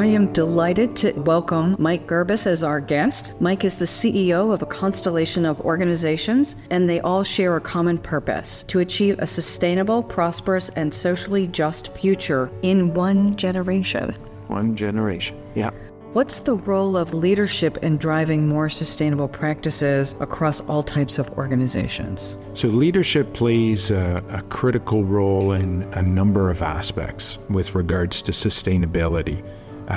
am delighted to welcome Mike Gerbis as our guest. Mike is the CEO of a constellation of organizations, and they all share a common purpose: to achieve a sustainable, prosperous, and socially just future in one generation. One generation, yeah. What's the role of leadership in driving more sustainable practices across all types of organizations? So leadership plays a critical role in a number of aspects with regards to sustainability.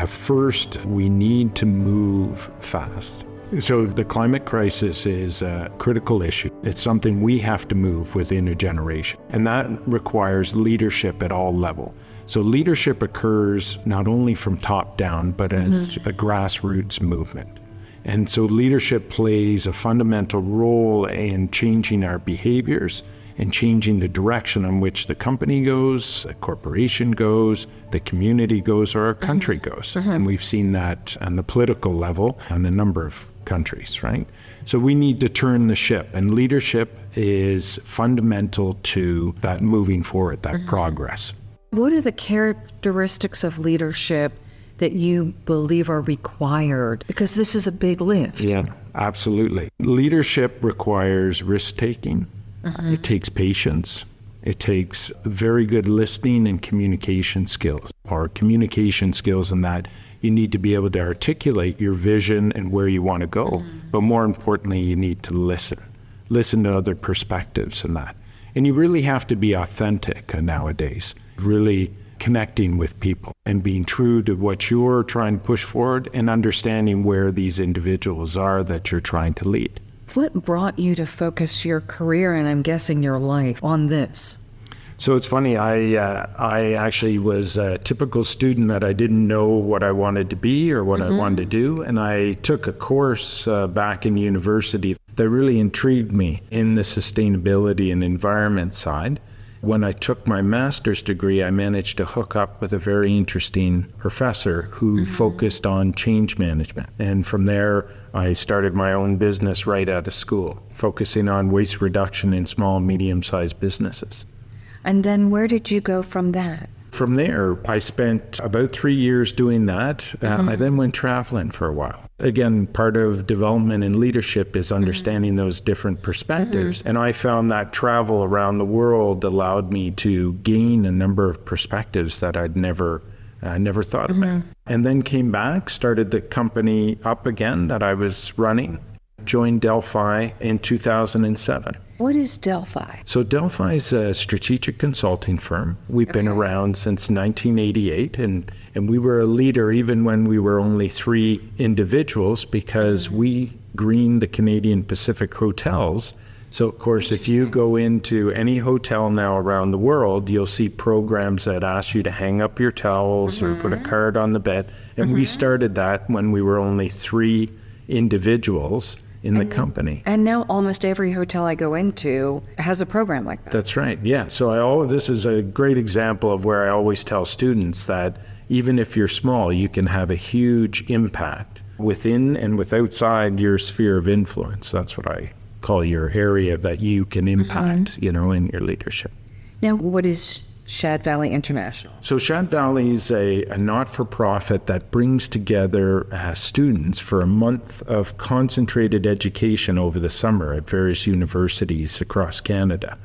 First, we need to move fast. So the climate crisis is a critical issue. It's something we have to move within a generation, and that requires leadership at all levels. So leadership occurs not only from top down, but as a grassroots movement. And so leadership plays a fundamental role in changing our behaviors and changing the direction in which the company goes, the corporation goes, the community goes, or our country goes. And we've seen that on the political level in a number of countries, right? So we need to turn the ship, and leadership is fundamental to that moving forward, that progress. What are the characteristics of leadership that you believe are required? Because this is a big lift. Yeah, absolutely. Leadership requires risk-taking. It takes patience. It takes very good listening and communication skills, or communication skills in that you need to be able to articulate your vision and where you want to go. But more importantly, you need to listen to other perspectives in that. And you really have to be authentic nowadays, really connecting with people and being true to what you're trying to push forward and understanding where these individuals are that you're trying to lead. What brought you to focus your career, and I'm guessing your life, on this? So it's funny, I actually was a typical student that I didn't know what I wanted to be or what I wanted to do. And I took a course back in university that really intrigued me in the sustainability and environment side. When I took my master's degree, I managed to hook up with a very interesting professor who focused on change management. And from there, I started my own business right out of school, focusing on waste reduction in small and medium-sized businesses. And then where did you go from that? From there, I spent about 3 years doing that. I then went traveling for a while. Again, part of development and leadership is understanding those different perspectives. And I found that travel around the world allowed me to gain a number of perspectives that I'd never thought about. And then came back, started the company up again that I was running, joined Delphi in 2007. What is Delphi? So Delphi is a strategic consulting firm. We've been around since 1988, and we were a leader even when we were only 3 individuals, because we greened the Canadian Pacific hotels. So of course, if you go into any hotel now around the world, you'll see programs that ask you to hang up your towels or put a card on the bed. And we started that when we were only 3 individuals in the company. And now almost every hotel I go into has a program like that. That's right, yeah. So this is a great example of where I always tell students that even if you're small, you can have a huge impact within and outside your sphere of influence. That's what I call your area that you can impact, in your leadership. Now, what is Shad Valley International? So Shad Valley is a not-for-profit that brings together students for a month of concentrated education over the summer at various universities across Canada.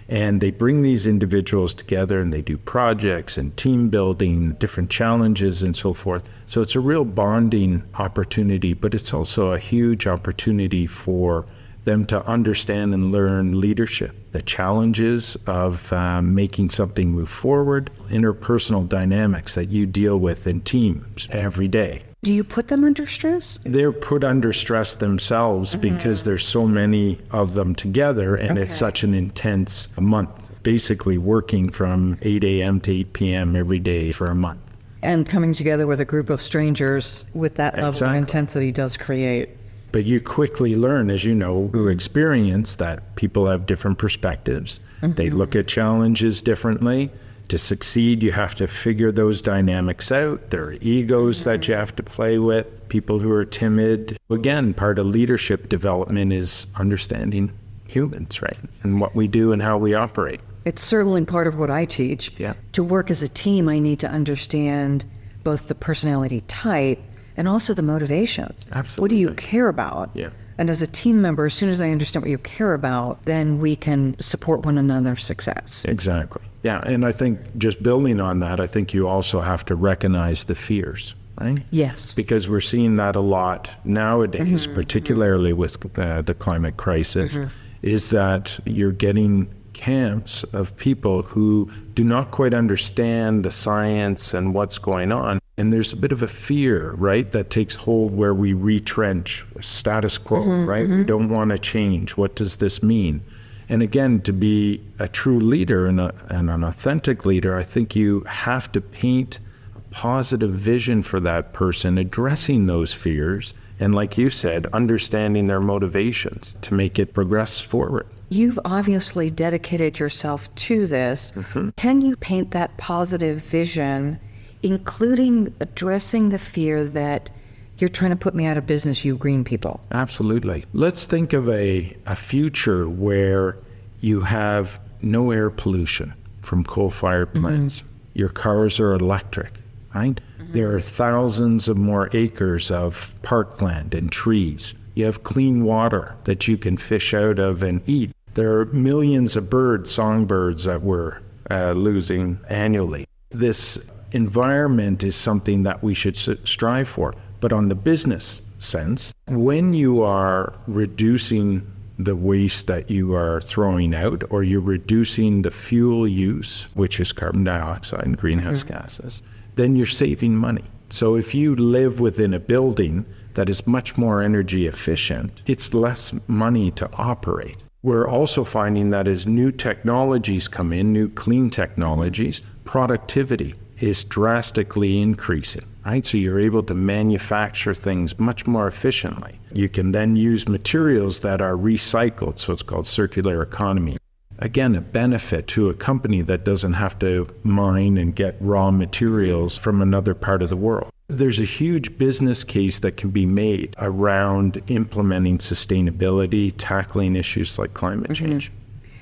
And they bring these individuals together and they do projects and team building, different challenges and so forth. So it's a real bonding opportunity, but it's also a huge opportunity for them to understand and learn leadership, the challenges of making something move forward, interpersonal dynamics that you deal with in teams every day. Do you put them under stress? They're put under stress themselves because there's so many of them together, and it's such an intense month, basically working from 8 a.m. to 8 p.m. every day for a month. And coming together with a group of strangers with that level of intensity does create. But you quickly learn, as you know, through experience, that people have different perspectives. They look at challenges differently. To succeed, you have to figure those dynamics out. There are egos that you have to play with, people who are timid. Again, part of leadership development is understanding humans, right? And what we do and how we operate. It's certainly part of what I teach. Yeah. To work as a team, I need to understand both the personality type and also the motivations. Absolutely. What do you care about? Yeah. And as a team member, as soon as I understand what you care about, then we can support one another's success. Exactly. Yeah. And I think just building on that, I think you also have to recognize the fears, right? Yes. Because we're seeing that a lot nowadays, particularly with the climate crisis, is that you're getting camps of people who do not quite understand the science and what's going on. And there's a bit of a fear, right, that takes hold where we retrench status quo, right? We don't want to change. What does this mean? And again, to be a true leader and an authentic leader, I think you have to paint a positive vision for that person, addressing those fears, and like you said, understanding their motivations to make it progress forward. You've obviously dedicated yourself to this. Can you paint that positive vision, including addressing the fear that you're trying to put me out of business, you green people? Absolutely. Let's think of a future where you have no air pollution from coal-fired plants. Your cars are electric, right? There are thousands of more acres of parkland and trees. You have clean water that you can fish out of and eat. There are millions of songbirds that we're losing annually. This environment is something that we should strive for. But on the business sense, when you are reducing the waste that you are throwing out, or you're reducing the fuel use, which is carbon dioxide and greenhouse gases, then you're saving money. So if you live within a building that is much more energy efficient, it's less money to operate. We're also finding that as new technologies come in, new clean technologies, productivity is drastically increasing, right? So you're able to manufacture things much more efficiently. You can then use materials that are recycled, so it's called circular economy. Again, a benefit to a company that doesn't have to mine and get raw materials from another part of the world. There's a huge business case that can be made around implementing sustainability, tackling issues like climate change.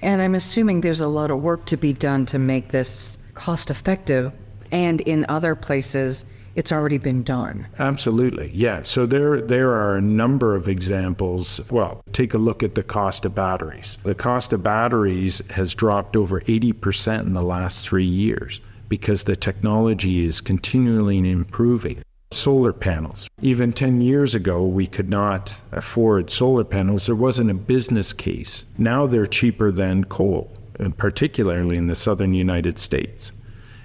And I'm assuming there's a lot of work to be done to make this cost effective, and in other places it's already been done. Absolutely, yeah. So there are a number of examples. Well, take a look at the cost of batteries. The cost of batteries has dropped over 80% in the last 3 years because the technology is continually improving. Solar panels. Even 10 years ago, we could not afford solar panels. There wasn't a business case. Now they're cheaper than coal, and particularly in the southern United States.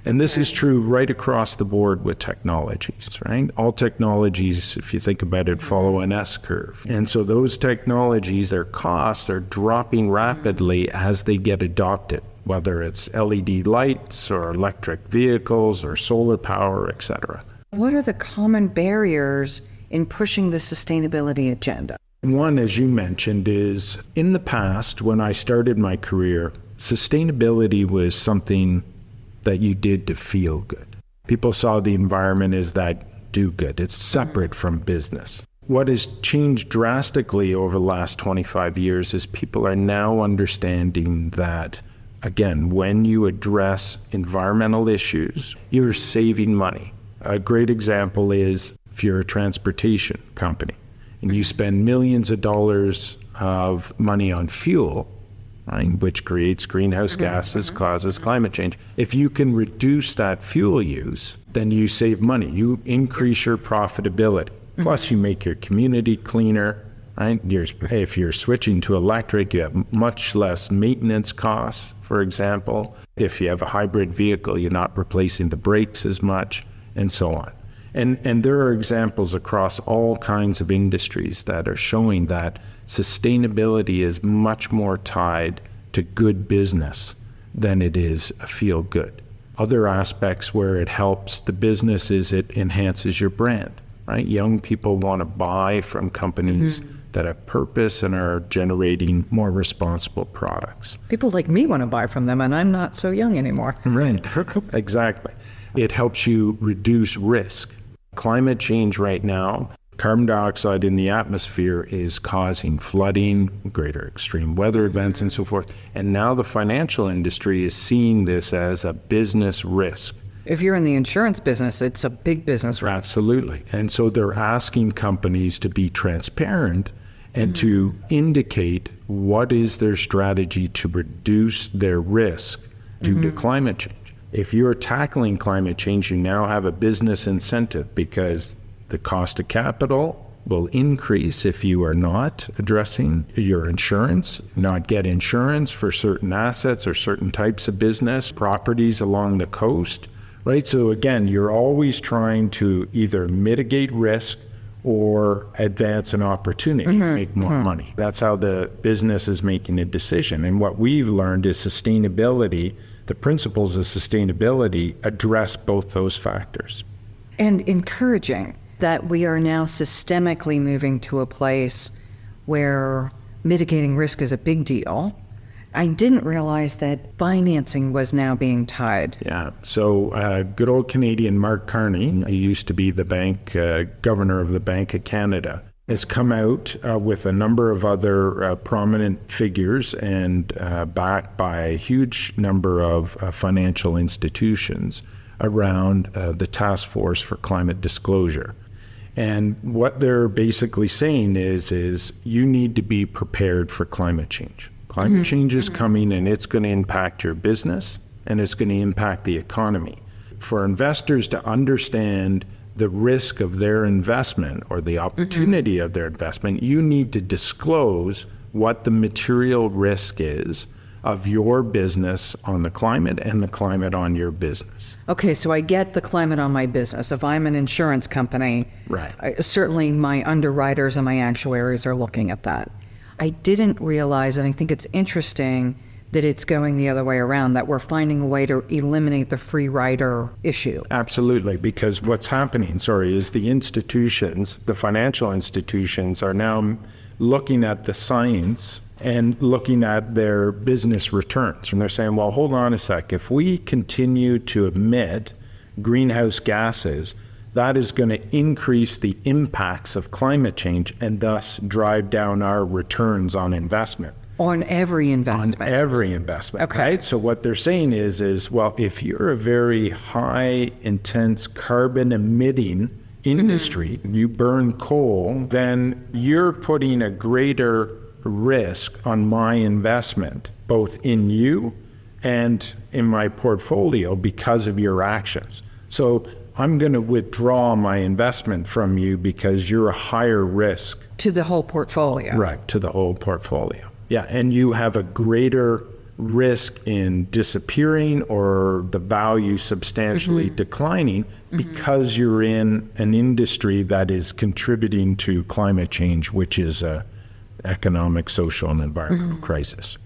And this is true right across the board with technologies, right? All technologies, if you think about it, follow an S curve. And so those technologies, their costs are dropping rapidly as they get adopted, whether it's LED lights or electric vehicles or solar power, et cetera. What are the common barriers in pushing the sustainability agenda? One, as you mentioned, is in the past, when I started my career, sustainability was something that you did to feel good. People saw the environment as that do good. It's separate from business. What has changed drastically over the last 25 years is people are now understanding that, again, when you address environmental issues, you're saving money. A great example is if you're a transportation company and you spend millions of dollars of money on fuel, right, which creates greenhouse gases, causes climate change. If you can reduce that fuel use, then you save money. You increase your profitability. Plus, you make your community cleaner, right? If you're switching to electric, you have much less maintenance costs, for example. If you have a hybrid vehicle, you're not replacing the brakes as much, and so on. And there are examples across all kinds of industries that are showing that sustainability is much more tied to good business than it is a feel good. Other aspects where it helps the business is it enhances your brand, right? Young people want to buy from companies that have purpose and are generating more responsible products. People like me want to buy from them, and I'm not so young anymore. Right, exactly. It helps you reduce risk. Climate change right now, carbon dioxide in the atmosphere is causing flooding, greater extreme weather events, and so forth. And now the financial industry is seeing this as a business risk. If you're in the insurance business, it's a big business, right? Absolutely. And so they're asking companies to be transparent and to indicate what is their strategy to reduce their risk due to climate change. If you're tackling climate change, you now have a business incentive because the cost of capital will increase if you are not addressing your insurance, not get insurance for certain assets or certain types of business, properties along the coast, right? So again, you're always trying to either mitigate risk or advance an opportunity to make more money. That's how the business is making a decision. And what we've learned is sustainability, the principles of sustainability address both those factors. And encouraging that we are now systemically moving to a place where mitigating risk is a big deal. I didn't realize that financing was now being tied. Yeah. So good old Canadian Mark Carney, he used to be the bank governor of the Bank of Canada, has come out with a number of other prominent figures and backed by a huge number of financial institutions around the task force for climate disclosure. And what they're basically saying is you need to be prepared for climate change. Climate change is coming and it's going to impact your business and it's going to impact the economy. For investors to understand the risk of their investment or the opportunity of their investment, you need to disclose what the material risk is of your business on the climate and the climate on your business. Okay, so I get the climate on my business. If I'm an insurance company, right, certainly my underwriters and my actuaries are looking at that. I didn't realize, and I think it's interesting, that it's going the other way around, that we're finding a way to eliminate the free rider issue. Absolutely, because what's happening, is the institutions, the financial institutions are now looking at the science and looking at their business returns. And they're saying, well, hold on a sec. If we continue to emit greenhouse gases, that is going to increase the impacts of climate change and thus drive down our returns on investment. On every investment. On every investment, okay. Right? So what they're saying is, well, if you're a very high, intense carbon emitting industry, you burn coal, then you're putting a greater risk on my investment, both in you and in my portfolio because of your actions. So I'm going to withdraw my investment from you because you're a higher risk. To the whole portfolio. Right, to the whole portfolio. Yeah, and you have a greater risk in disappearing or the value substantially declining because you're in an industry that is contributing to climate change, which is a economic, social, and environmental crisis.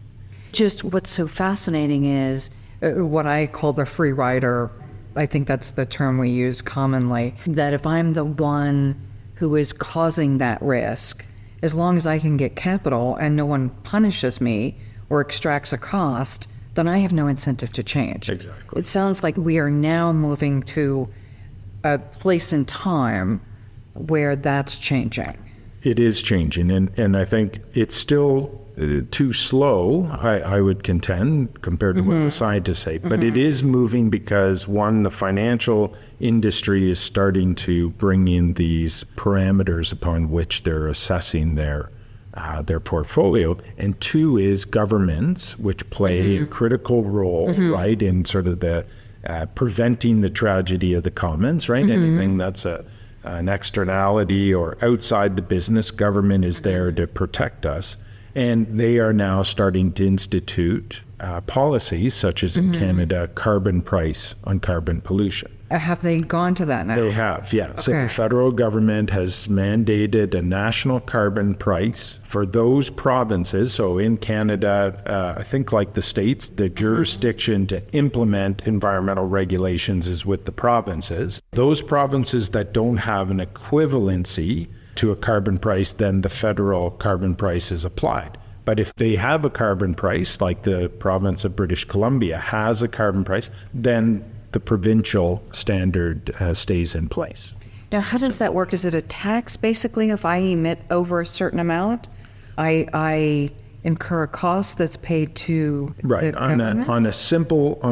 Just what's so fascinating is what I call the free rider. I think that's the term we use commonly, that if I'm the one who is causing that risk, as long as I can get capital and no one punishes me or extracts a cost, then I have no incentive to change. Exactly. It sounds like we are now moving to a place in time where that's changing. It is changing, and I think it's still too slow, I would contend, compared to what the scientists say. But it is moving because, one, the financial industry is starting to bring in these parameters upon which they're assessing their portfolio, and two is governments, which play a critical role, right, in sort of the preventing the tragedy of the commons, right? Anything that's an externality or outside the business, government is there to protect us. And they are now starting to institute policies, such as in Canada, carbon price on carbon pollution. Have they gone to that now? They have, yeah. Okay. So the federal government has mandated a national carbon price for those provinces. So in Canada, I think like the states, the jurisdiction to implement environmental regulations is with the provinces. Those provinces that don't have an equivalency to a carbon price, then the federal carbon price is applied. But if they have a carbon price, like the province of British Columbia has a carbon price, then the provincial standard stays in place. Now, how does that work? Is it a tax, basically, if I emit over a certain amount? I incur a cost that's paid to Right. the On government?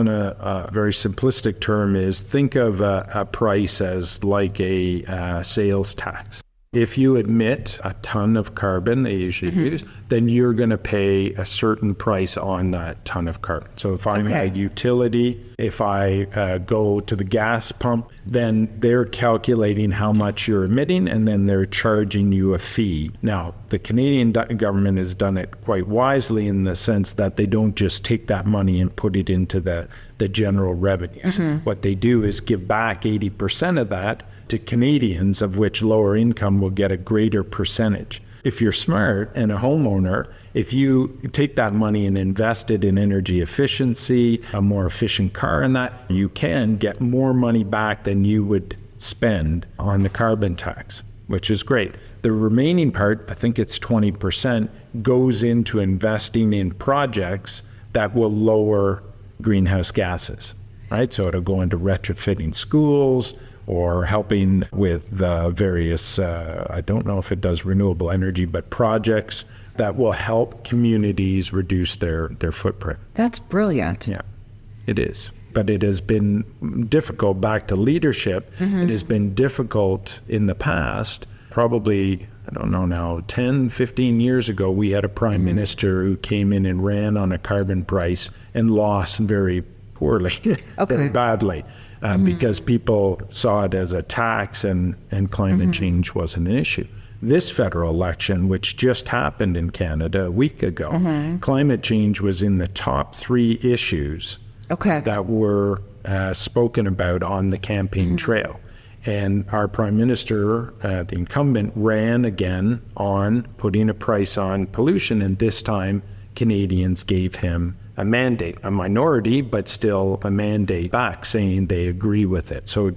a very simplistic term is think of a price as like a sales tax. If you emit a ton of carbon they usually use, then you're going to pay a certain price on that ton of carbon. So if I'm a utility, if I go to the gas pump, then they're calculating how much you're emitting and then they're charging you a fee. Now, the Canadian government has done it quite wisely in the sense that they don't just take that money and put it into the general revenues. What they do is give back 80% of that to Canadians, of which lower income will get a greater percentage. If you're smart and a homeowner, if you take that money and invest it in energy efficiency, a more efficient car and that, you can get more money back than you would spend on the carbon tax, which is great. The remaining part, I think it's 20%, goes into investing in projects that will lower greenhouse gases, right? So it'll go into retrofitting schools, or helping with the various, I don't know if it does renewable energy, but projects that will help communities reduce their footprint. That's brilliant. Yeah, it is. But it has been difficult, back to leadership, it has been difficult in the past. Probably, I don't know now, 10, 15 years ago, we had a prime minister who came in and ran on a carbon price and lost very poorly, very badly. Because people saw it as a tax and climate change wasn't an issue. This federal election, which just happened in Canada a week ago, climate change was in the top 3 issues that were spoken about on the campaign trail. And our prime minister, the incumbent, ran again on putting a price on pollution, and this time Canadians gave him a mandate, a minority, but still a mandate back, saying they agree with it. So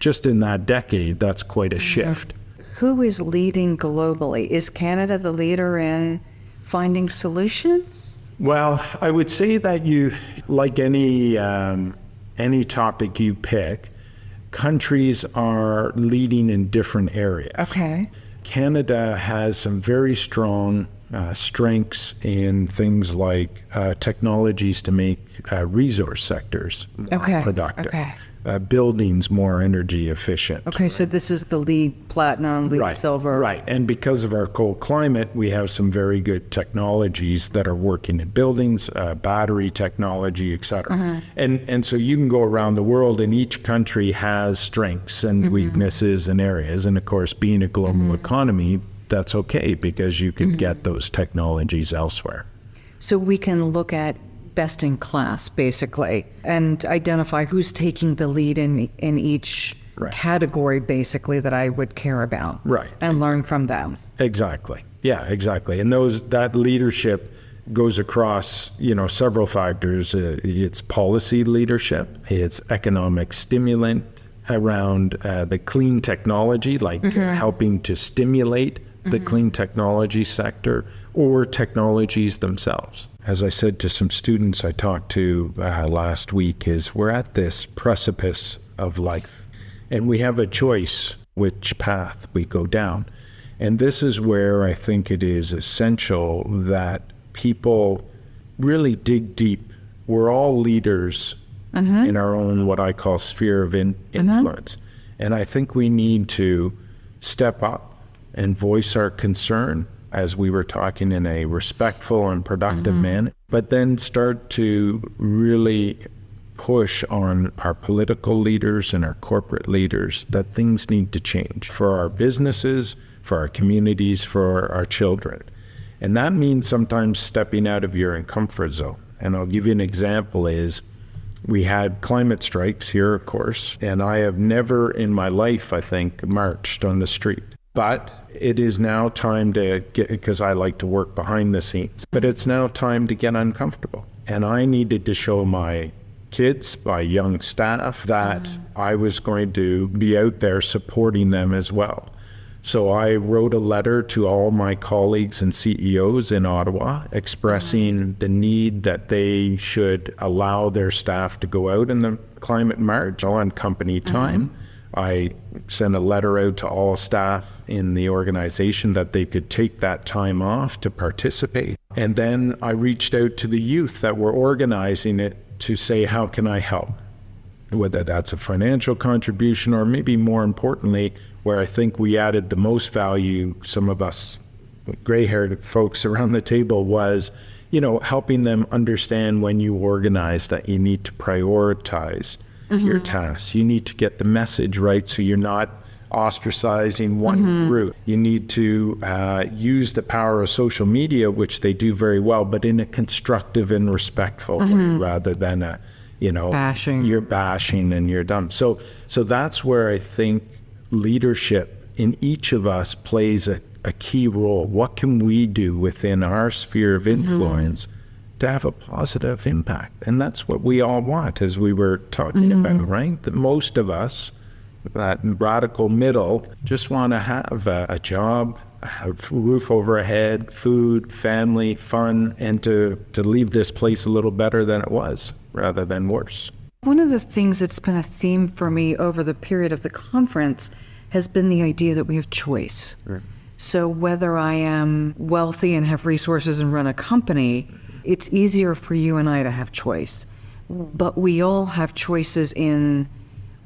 just in that decade, that's quite a shift. Who is leading globally? Is Canada the leader in finding solutions? Well, I would say that you, like any topic you pick, countries are leading in different areas. Canada has some very strong strengths in things like technologies to make resource sectors more productive, buildings more energy efficient. So this is the lead platinum, lead silver. Right, and because of our cold climate, we have some very good technologies that are working in buildings, battery technology, et cetera. And so you can go around the world and each country has strengths and weaknesses and areas. And of course, being a global economy, that's okay because you can get those technologies elsewhere. So we can look at best in class, basically, and identify who's taking the lead in each category, basically, that I would care about. And learn from them. Exactly. Yeah, exactly. And that leadership goes across, several factors. It's policy leadership, it's economic stimulant around the clean technology, like helping to stimulate the clean technology sector, or technologies themselves. As I said to some students I talked to last week, is we're at this precipice of life, and we have a choice which path we go down. And this is where I think it is essential that people really dig deep. We're all leaders in our own, what I call, sphere of influence. And I think we need to step up and voice our concern, as we were talking, in a respectful and productive manner, but then start to really push on our political leaders and our corporate leaders that things need to change for our businesses, for our communities, for our children. And that means sometimes stepping out of your comfort zone. And I'll give you an example is, we had climate strikes here, of course, and I have never in my life, I think, marched on the street. But it is now time to get, because I like to work behind the scenes, but it's now time to get uncomfortable. And I needed to show my kids, my young staff, that I was going to be out there supporting them as well. So I wrote a letter to all my colleagues and CEOs in Ottawa expressing the need that they should allow their staff to go out in the climate march on company time, I sent a letter out to all staff in the organization that they could take that time off to participate. And then I reached out to the youth that were organizing it to say, how can I help? Whether that's a financial contribution or maybe more importantly, where I think we added the most value, some of us gray-haired folks around the table, was, helping them understand when you organize that you need to prioritize your tasks. You need to get the message right so you're not ostracizing one group. You need to use the power of social media, which they do very well, but in a constructive and respectful way, rather than a, bashing. You're bashing and you're dumb. So that's where I think leadership in each of us plays a key role. What can we do within our sphere of influence to have a positive impact? And that's what we all want, as we were talking about, right? That most of us, that radical middle, just want to have a job, a roof over our head, food, family, fun, and to leave this place a little better than it was, rather than worse. One of the things that's been a theme for me over the period of the conference has been the idea that we have choice. Right. So whether I am wealthy and have resources and run a company, it's easier for you and I to have choice. But we all have choices in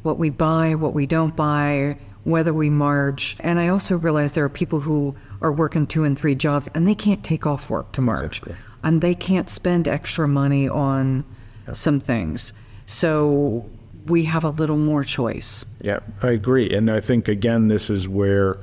what we buy, what we don't buy, whether we march. And I also realize there are people who are working 2 and 3 jobs and they can't take off work to march. Exactly. And they can't spend extra money on some things. So we have a little more choice. Yeah, I agree. And I think, again, this is where,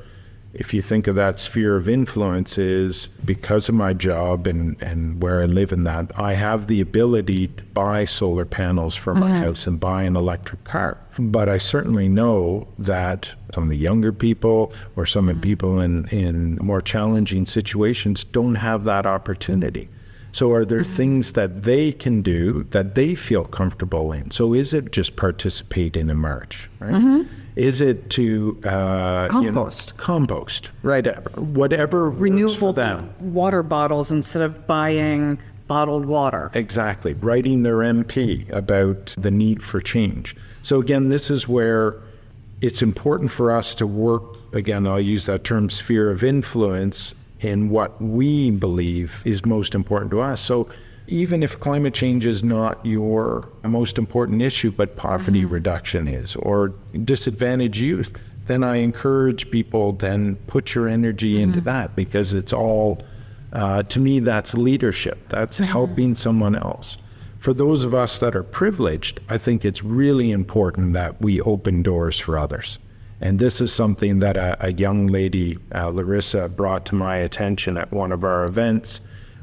if you think of that sphere of influence, is because of my job and where I live in that, I have the ability to buy solar panels for my house and buy an electric car. But I certainly know that some of the younger people or some of the people in more challenging situations don't have that opportunity. So are there things that they can do that they feel comfortable in? So is it just participate in a march, right? Is it to compost, right? Whatever renewable them. Water bottles instead of buying bottled water. Exactly. Writing their MP about the need for change. So again, this is where it's important for us to work, again, I'll use that term, sphere of influence, in what we believe is most important to us. So even if climate change is not your most important issue, but poverty reduction is, or disadvantaged youth, then I encourage people, then put your energy into that, because it's all, to me, that's leadership. That's helping someone else. For those of us that are privileged, I think it's really important that we open doors for others. And this is something that a young lady, Larissa, brought to my attention at one of our events,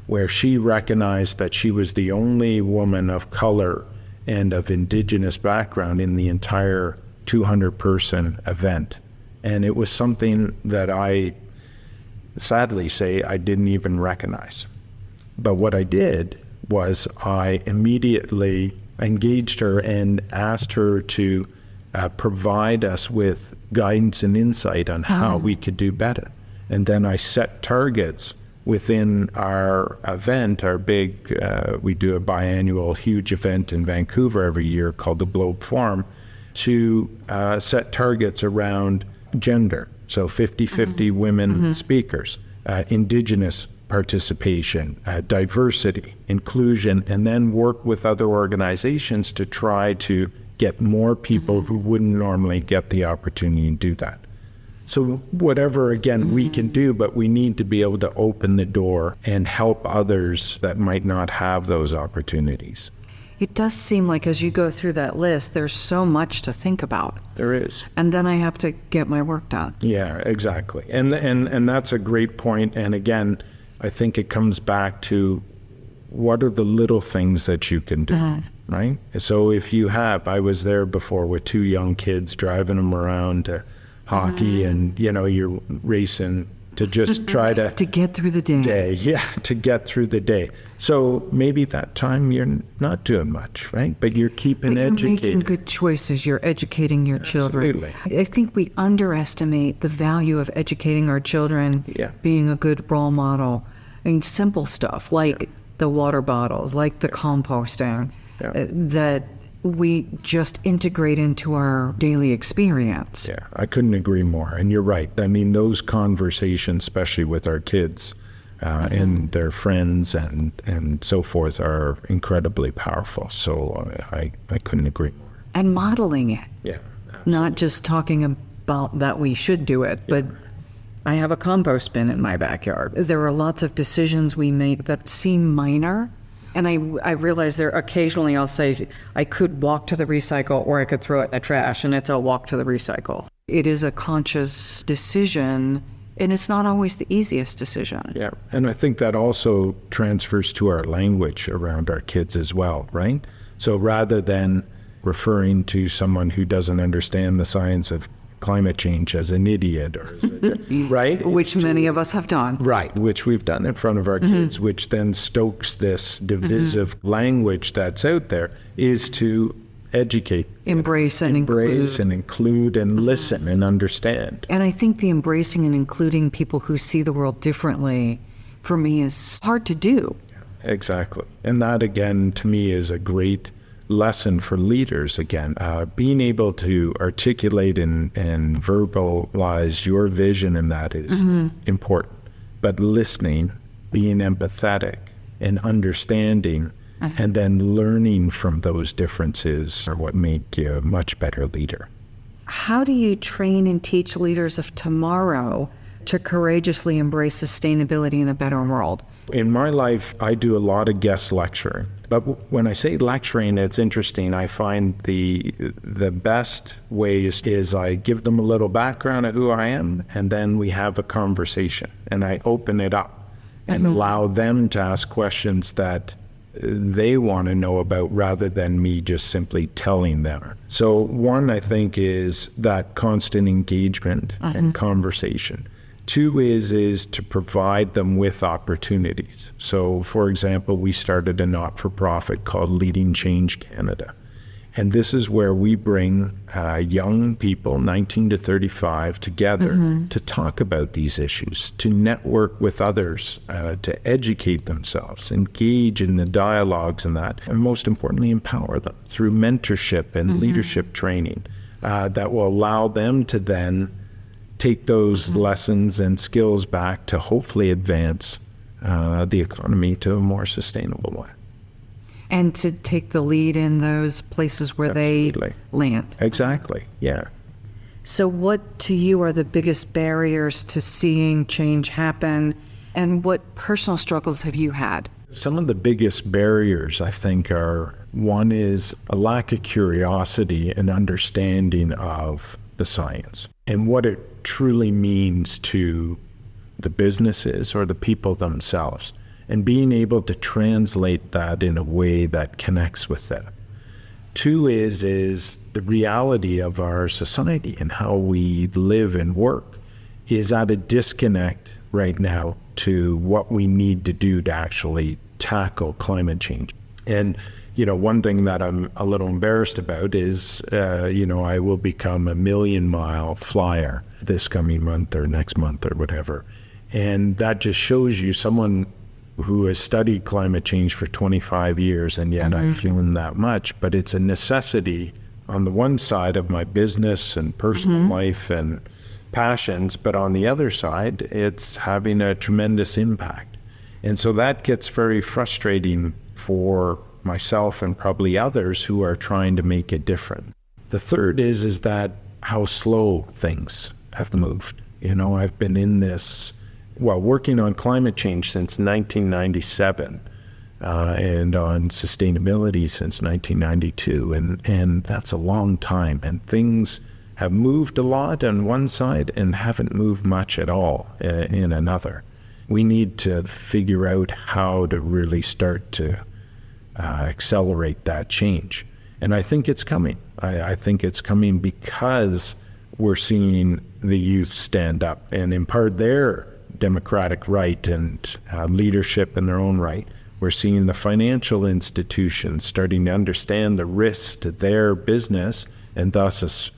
where she recognized that she was the only woman of color and of Indigenous background in the entire 200-person event. And it was something that I sadly say I didn't even recognize. But what I did was I immediately engaged her and asked her to provide us with guidance and insight on how we could do better. And then I set targets within our event, our big, we do a biannual huge event in Vancouver every year called the Globe Forum, to set targets around gender. So 50-50 women speakers, Indigenous participation, diversity, inclusion, and then work with other organizations to try to get more people who wouldn't normally get the opportunity to do that. So whatever, again, we can do, but we need to be able to open the door and help others that might not have those opportunities. It does seem like as you go through that list, there's so much to think about. There is. And then I have to get my work done. Yeah, exactly. And that's a great point. And again, I think it comes back to what are the little things that you can do, right? So if you have, I was there before with 2 young kids, driving them around to hockey, and you're racing to just try to get through the day. To get through the day. So maybe that time you're not doing much, right? But you're keeping educated. You're making good choices. You're educating your children. Absolutely. I think we underestimate the value of educating our children, being a good role model. I mean, simple stuff like the water bottles, like the composting, that we just integrate into our daily experience. Yeah, I couldn't agree more. And you're right. I mean, those conversations, especially with our kids and their friends and so forth, are incredibly powerful. So I couldn't agree more. And modeling it. Yeah. Not just talking about that we should do it, but I have a compost bin in my backyard. There are lots of decisions we make that seem minor. And I realize there occasionally I'll say I could walk to the recycle or I could throw it in the trash, and it's a walk to the recycle. It is a conscious decision, and it's not always the easiest decision. Yeah, and I think that also transfers to our language around our kids as well, right? So rather than referring to someone who doesn't understand the science of climate change as an idiot, or right? Which many of us have done. Right, which we've done in front of our kids, which then stokes this divisive language that's out there, is to educate. Embrace and include and listen and understand. And I think the embracing and including people who see the world differently, for me, is hard to do. Exactly. And that, again, to me, is a great lesson for leaders. Again, being able to articulate and verbalize your vision in that is important. But listening, being empathetic and understanding, and then learning from those differences are what make you a much better leader. How do you train and teach leaders of tomorrow to courageously embrace sustainability in a better world? In my life, I do a lot of guest lecturing. But when I say lecturing, it's interesting. I find the best ways is I give them a little background of who I am, and then we have a conversation, and I open it up and allow them to ask questions that they want to know about rather than me just simply telling them. So one, I think, is that constant engagement and conversation. Two is to provide them with opportunities. So, for example, we started a not-for-profit called Leading Change Canada. And this is where we bring young people, 19 to 35, together to talk about these issues, to network with others, to educate themselves, engage in the dialogues and that, and most importantly, empower them through mentorship and leadership training that will allow them to then take those lessons and skills back to hopefully advance the economy to a more sustainable way. And to take the lead in those places where they land. Exactly, yeah. So what to you are the biggest barriers to seeing change happen, and what personal struggles have you had? Some of the biggest barriers, I think, are, one is a lack of curiosity and understanding of the science and what it truly means to the businesses or the people themselves, and being able to translate that in a way that connects with them. Two is the reality of our society and how we live and work is at a disconnect right now to what we need to do to actually tackle climate change. And one thing that I'm a little embarrassed about is, I will become a 1,000,000-mile flyer this coming month or next month or whatever. And that just shows you someone who has studied climate change for 25 years, and yet I've flown that much. But it's a necessity on the one side of my business and personal life and passions, but on the other side, it's having a tremendous impact. And so that gets very frustrating for myself and probably others who are trying to make a difference. The third is that how slow things have moved. I've been in this, working on climate change since 1997 and on sustainability since 1992. And that's a long time. And things have moved a lot on one side and haven't moved much at all in another. We need to figure out how to really start to accelerate that change. And I think it's coming. I think it's coming because we're seeing the youth stand up and impart their democratic right and leadership in their own right. We're seeing the financial institutions starting to understand the risks to their business and thus,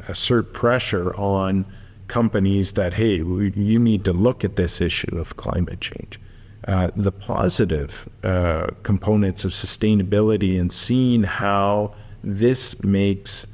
assert pressure on companies that, hey, you need to look at this issue of climate change. the positive components of sustainability and seeing how this makes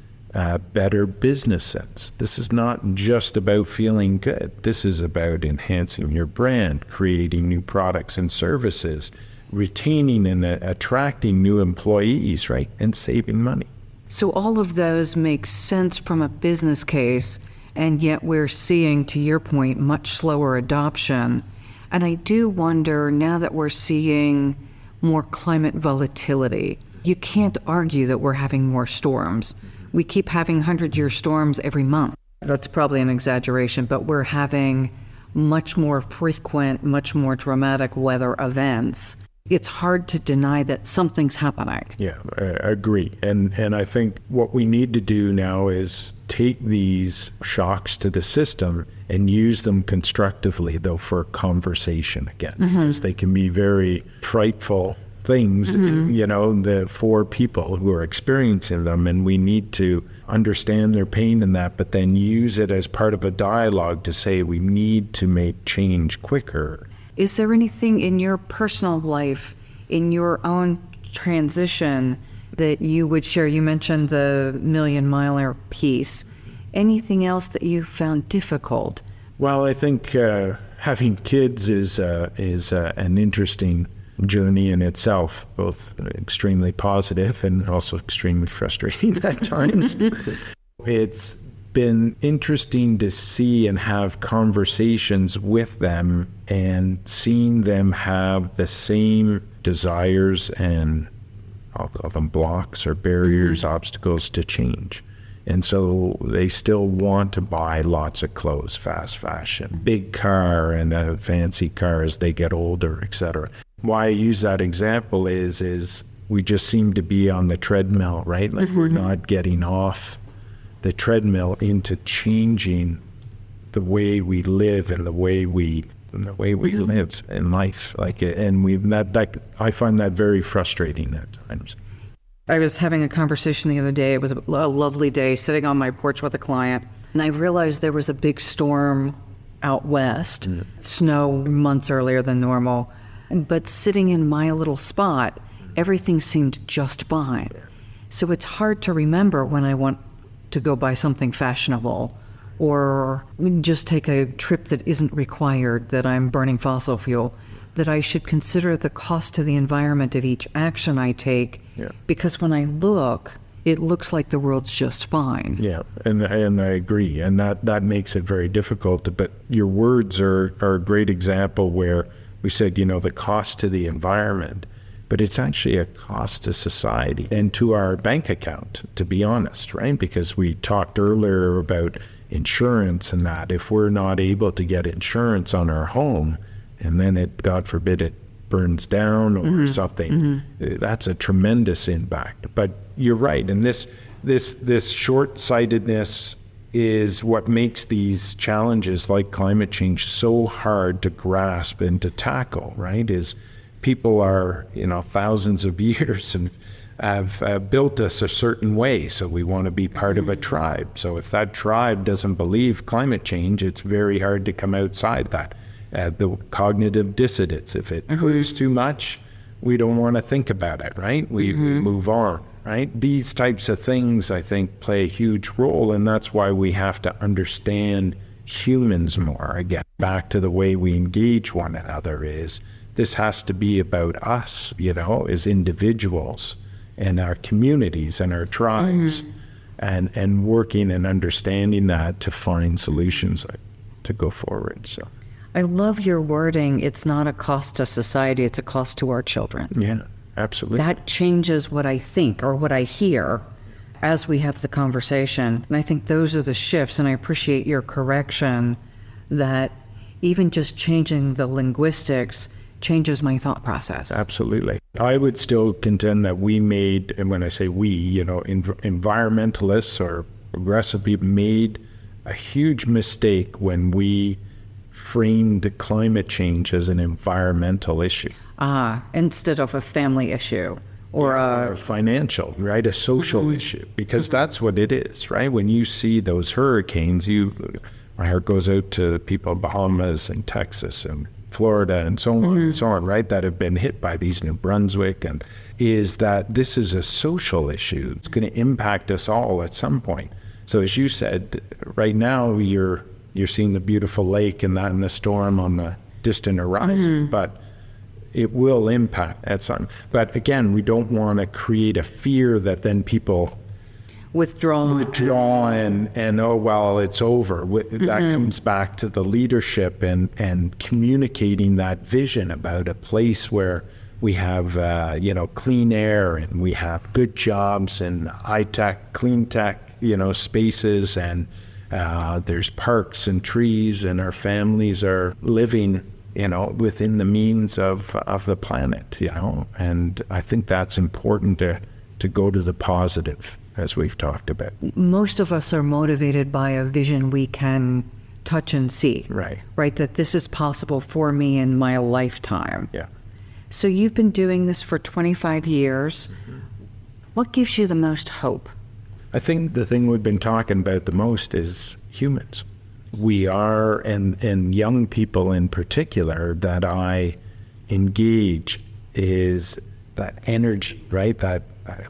better business sense. This is not just about feeling good. This is about enhancing your brand, creating new products and services, retaining and attracting new employees, right? And saving money. So all of those make sense from a business case, and yet we're seeing, to your point, much slower adoption. And I do wonder, now that we're seeing more climate volatility, you can't argue that we're having more storms. We keep having 100-year storms every month. That's probably an exaggeration, but we're having much more frequent, much more dramatic weather events. It's hard to deny that something's happening. Yeah, I agree. And I think what we need to do now is take these shocks to the system and use them constructively, though, for conversation again, because they can be very frightful things, for people who are experiencing them, and we need to understand their pain in that, but then use it as part of a dialogue to say we need to make change quicker. Is there anything in your personal life, in your own transition, that you would share? You mentioned the Million Miler piece. Anything else that you found difficult? Well, I think having kids is an interesting journey in itself, both extremely positive and also extremely frustrating at times. It's been interesting to see and have conversations with them and seeing them have the same desires and, I'll call them blocks or barriers, obstacles to change. And so they still want to buy lots of clothes, fast fashion, big car and a fancy car as they get older, etc. Why I use that example is we just seem to be on the treadmill, right? Like we're not getting off the treadmill into changing the way we live and the way we live in life. I find that very frustrating at times. I was having a conversation the other day. It was a lovely day, sitting on my porch with a client, and I realized there was a big storm out west, snow months earlier than normal. But sitting in my little spot, everything seemed just fine. So it's hard to remember when I want to go buy something fashionable or just take a trip that isn't required, that I'm burning fossil fuel, that I should consider the cost to the environment of each action I take. Because when I look, it looks like the world's just fine. Yeah, and I agree. And that makes it very difficult. But your words are a great example where we said, the cost to the environment, but it's actually a cost to society and to our bank account, to be honest, right? Because we talked earlier about insurance and that. If we're not able to get insurance on our home, and then it, God forbid, it burns down or something, that's a tremendous impact. But you're right, and this short-sightedness is what makes these challenges like climate change so hard to grasp and to tackle, right? Is people are, thousands of years and have built us a certain way, so we want to be part of a tribe. So if that tribe doesn't believe climate change, it's very hard to come outside that. The cognitive dissonance, if it hurts too much, we don't want to think about it, right? We move on, right? These types of things, I think, play a huge role, and that's why we have to understand humans more. Again, back to the way we engage one another is, this has to be about us, as individuals and our communities and our tribes, and working and understanding that to find solutions to go forward. So I love your wording. It's not a cost to society, it's a cost to our children. Yeah, absolutely. That changes what I think or what I hear as we have the conversation. And I think those are the shifts, and I appreciate your correction that even just changing the linguistics changes my thought process. Absolutely. I would still contend that we made, and when I say we, environmentalists or progressive people made a huge mistake when we framed climate change as an environmental issue. Instead of a family issue or a financial, right? A social issue, because that's what it is, right? When you see those hurricanes, my heart goes out to people in Bahamas and Texas and Florida and so on and so on, right, that have been hit by these, New Brunswick, and is that this is a social issue. It's going to impact us all at some point. So as you said, right now you're seeing the beautiful lake and that in the storm on the distant horizon, but it will impact at some. But again, we don't want to create a fear that then people withdraw and oh, well, it's over. That comes back to the leadership and communicating that vision about a place where we have, clean air and we have good jobs and high-tech, clean tech, spaces, and there's parks and trees, and our families are living, within the means of the planet, and I think that's important to go to the positive, as we've talked about. Most of us are motivated by a vision we can touch and see. Right, that this is possible for me in my lifetime. Yeah. So you've been doing this for 25 years. What gives you the most hope? I think the thing we've been talking about the most is humans. We are, and young people in particular that I engage, is that energy, right? That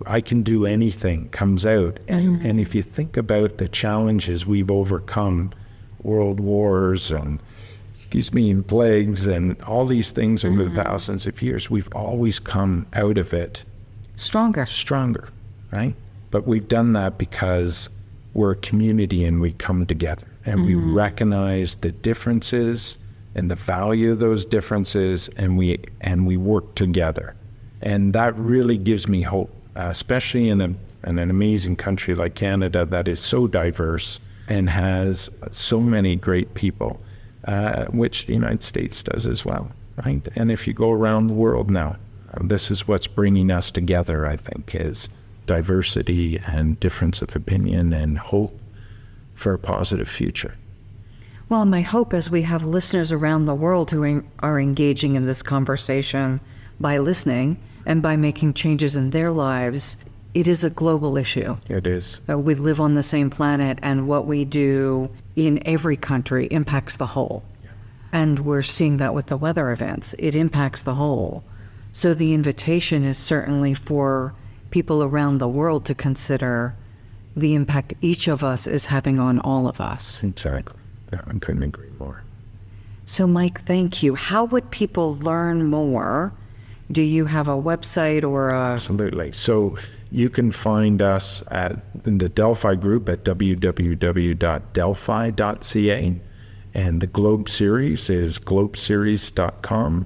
I can do anything comes out. And if you think about the challenges we've overcome, world wars and plagues and all these things over the thousands of years, we've always come out of it stronger, right? But we've done that because we're a community and we come together and we recognize the differences and the value of those differences, and we work together. And that really gives me hope, especially in an amazing country like Canada that is so diverse and has so many great people, which the United States does as well, right? And if you go around the world now, this is what's bringing us together, I think, is diversity and difference of opinion and hope for a positive future. Well, my hope is we have listeners around the world who are engaging in this conversation by listening and by making changes in their lives. It is a global issue. It is. We live on the same planet, and what we do in every country impacts the whole. Yeah. And we're seeing that with the weather events. It impacts the whole. So the invitation is certainly for people around the world to consider the impact each of us is having on all of us. Exactly. I couldn't agree more. So Mike, thank you. How would people learn more? Do you have a website or a... Absolutely. So you can find us in the Delphi group at www.delphi.ca, and the Globe Series is globeseries.com,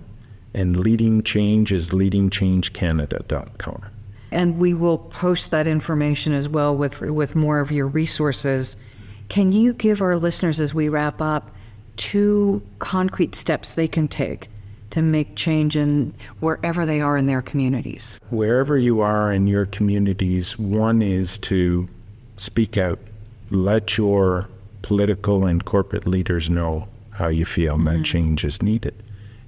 and Leading Change is leadingchangecanada.com. And we will post that information as well with more of your resources. Can you give our listeners, as we wrap up, 2 concrete steps they can take to make change in wherever they are in their communities? Wherever you are in your communities, one is to speak out. Let your political and corporate leaders know how you feel that change is needed.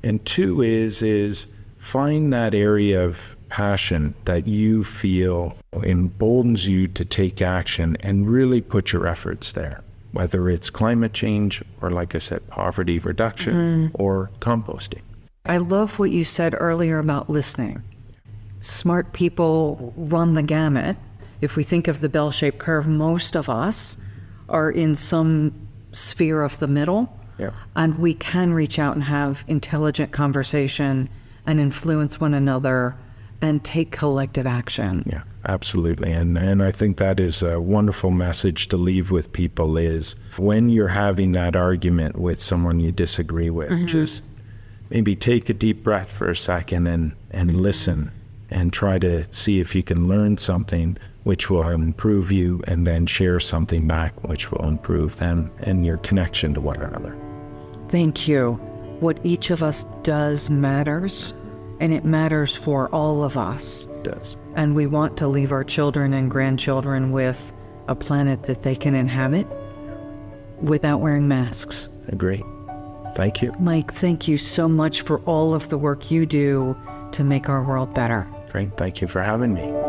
And 2 is find that area of passion that you feel emboldens you to take action and really put your efforts there, whether it's climate change or, like I said, poverty reduction or composting. I love what you said earlier about listening. Smart people run the gamut. If we think of the bell-shaped curve, most of us are in some sphere of the middle, and we can reach out and have intelligent conversation and influence one another and take collective action. Yeah, absolutely. And I think that is a wonderful message to leave with people, is when you're having that argument with someone you disagree with, just maybe take a deep breath for a second and listen and try to see if you can learn something which will improve you, and then share something back which will improve them and your connection to one another. Thank you. What each of us does matters, and it matters for all of us. It does. And we want to leave our children and grandchildren with a planet that they can inhabit without wearing masks. Agree. Thank you. Mike, thank you so much for all of the work you do to make our world better. Great. Thank you for having me.